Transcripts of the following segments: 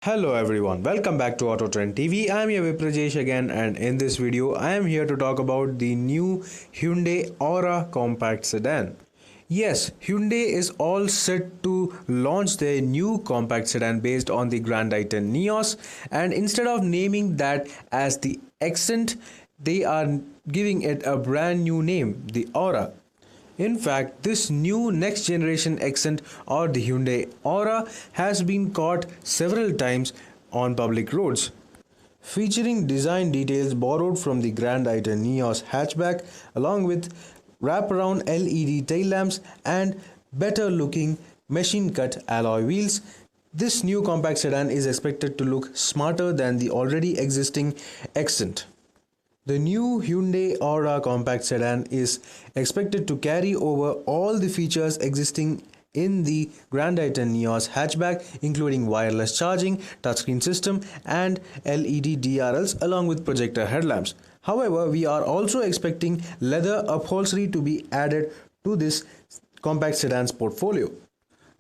Hello everyone, welcome back to Auto Trend TV. I am your Viprajesh again, and in this video I am here to talk about the new Hyundai Aura compact sedan. Yes, Hyundai is all set to launch their new compact sedan based on the Grand Titan Neos, and instead of naming that as the Accent, they are giving it a brand new name, the Aura. In fact, this new next generation accent or the Hyundai Aura has been caught several times on public roads, featuring design details borrowed from the Grand Titan Neos hatchback along with wraparound LED tail lamps and better looking machine cut alloy wheels. This new compact sedan is expected to look smarter than the already existing accent. The new Hyundai Aura compact sedan is expected to carry over all the features existing in the Grand Titan Neos hatchback, including wireless charging, touchscreen system, and LED DRLs along with projector headlamps. However, we are also expecting leather upholstery to be added to this compact sedan's portfolio.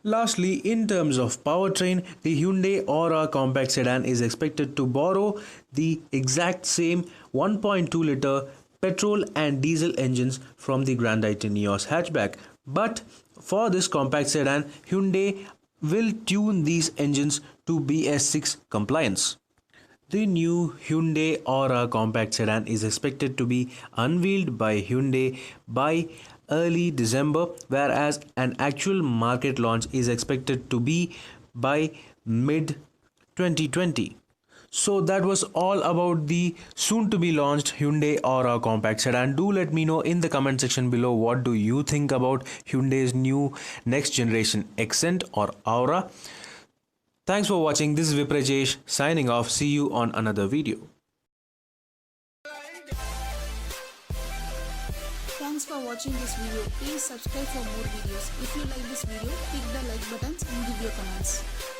Lastly, in terms of powertrain, the Hyundai Aura compact sedan is expected to borrow the exact same 1.2-liter petrol and diesel engines from the Grand Titan Neos hatchback. But for this compact sedan, Hyundai will tune these engines to Bs6 compliance. The new Hyundai Aura compact sedan is expected to be unveiled by Hyundai by early December, whereas an actual market launch is expected to be by mid 2020. So that was all about the soon to be launched Hyundai Aura compact sedan. Do let me know in the comment section below what do you think about Hyundai's new next generation Accent or Aura. Thanks for watching. This is Viprajesh signing off. See you on another video. Thanks for watching this video. Please subscribe for more videos. If you like this video, click the like buttons and give your comments.